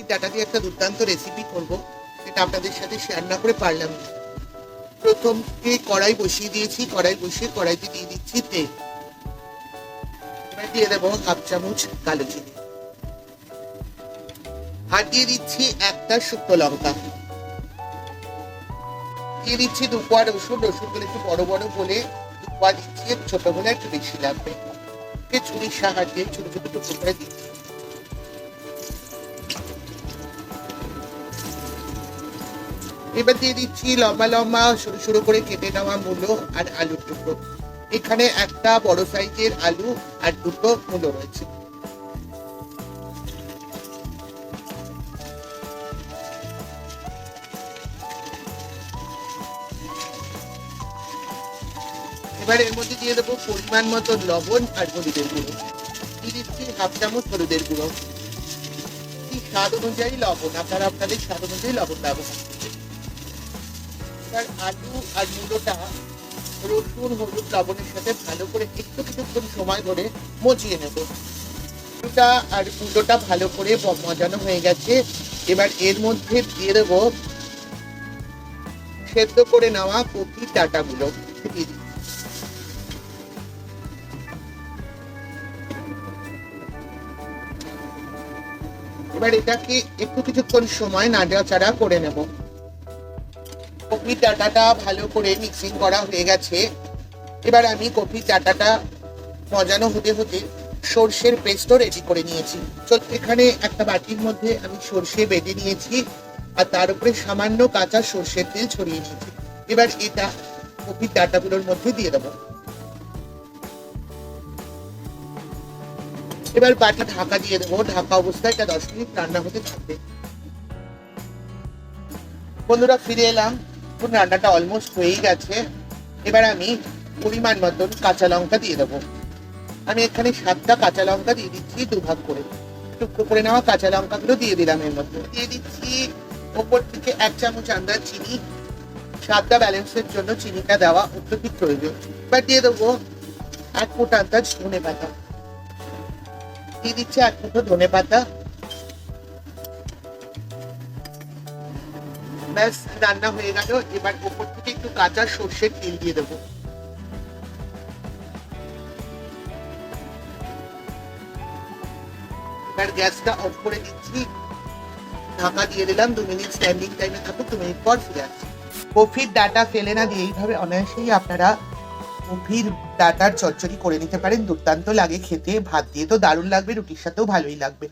Data দিয়ে একটা দুর্দান্ত রেসিপি করব, সেটা আপনাদের সাথে শেয়ার না করে পারলাম না। প্রথমে কড়াই বসিয়ে দিয়েছি, কড়াই বসিয়ে কড়াইতে দিয়ে দিচ্ছি তেল। এবার দিয়ে দেবো 1/2 চামচ কালো জিরে, আর দিয়ে দিচ্ছি একটা শুকনো লঙ্কা, দিয়ে দিচ্ছি 2 কোয়া রসুন। রসুনগুলো একটু বড় বড় বলে 2 কোয়া দিচ্ছি, ছোট হলে একটু বেশি লাগবে। ছুরির সাহায্যে ছোট ছোট টুকরো করে দিচ্ছি। এবার দিয়ে দিচ্ছি লম্বা লম্বা সরু সরু করে কেটে নেওয়া মূলো আর আলুর টুকরো। এখানে একটা বড় সাইজের আলু আর 2টো মূলো রয়েছে। এবার এর মধ্যে দিয়ে দেবো পরিমাণ মতো লবণ আর হলুদের গুঁড়ো। দিয়ে দিচ্ছি 1/2 চামচ হলুদের গুঁড়ো। স্বাদ অনুযায়ী লবণ, আপনারা আপনাদের স্বাদ অনুযায়ী লবণ ব্যবহার করবেন। এবার আলু আর মূলোটা রসুন হলুদ লবণের সাথে ভালো করে একটু কিছুক্ষণ সময় ধরে মজিয়ে নেব। আলুটা আর মূলোটা ভালো করে মজানো হয়ে গেছে। এবার এর মধ্যে দিয়ে দেবো সেদ্ধ করে নেওয়া কপির ডাঁটাগুলো। দিয়ে দিচ্ছি। এবার এটাকে একটু কিছুক্ষণ সময় নাড়াচাড়া করে নেব। কপির ডাঁটাটা ভালো করে মিক্সিং করা হয়ে গেছে। এবার আমি কপির ডাঁটাটা মজানো হতে হতে সর্ষের পেস্টও রেডি করে নিয়েছি। এখানে একটা বাটির মধ্যে আমি সর্ষে বেটে নিয়েছি, আর তার উপরে সামান্য কাঁচা সর্ষের তেল ছড়িয়ে নিয়েছি। এবার এটা কপির ডাঁটাগুলোর মধ্যে দিয়ে দেবো। এবার বাটি ঢাকা দিয়ে দেবো। ঢাকা অবস্থায় এটা 10 মিনিট রান্না হতে থাকবে। বন্ধুরা ফিরে এলাম, রান্নাটা অলমোস্ট হয়েই গেছে। এবার আমি পরিমাণ মতন কাঁচা লঙ্কা দিয়ে দেবো। আমি এখানে 7টা কাঁচা লঙ্কা দিয়ে দিচ্ছি 2 ভাগ করে। টুকরো করে নেওয়া কাঁচা লঙ্কাগুলো দিয়ে দিলাম। এর মধ্যে দিয়ে দিচ্ছি ওপর থেকে 1 চামচ আন্দাজ চিনি। স্বাদটা ব্যালেন্সের জন্য চিনিটা দেওয়া অত্যধিক প্রয়োজন। এবার দিয়ে দেবো 1 মুঠো আন্দাজ ধনে পাতা। দিয়ে দিচ্ছি 1 মুঠো ধনে পাতা। ব্যাস রান্না হয়ে গেল। এবার ওপর থেকে একটু কাঁচা সর্ষের তেল দিয়ে দেবো। এবার গ্যাসটা অফ করে দিচ্ছি, ঢাকা দিয়ে দিলাম। 2 মিনিট স্ট্যান্ডিং টাইমে থাকুক। 2 মিনিট পর ফিরে আসছি। কফির ডাঁটা ফেলে না দিয়ে এইভাবে অনায়াসেই আপনারা কফির ডাঁটার চচ্চড়ি করে নিতে পারেন। দুর্দান্ত লাগে খেতে, ভাত দিয়ে তো দারুণ লাগবে, রুটির সাথেও ভালোই লাগবে।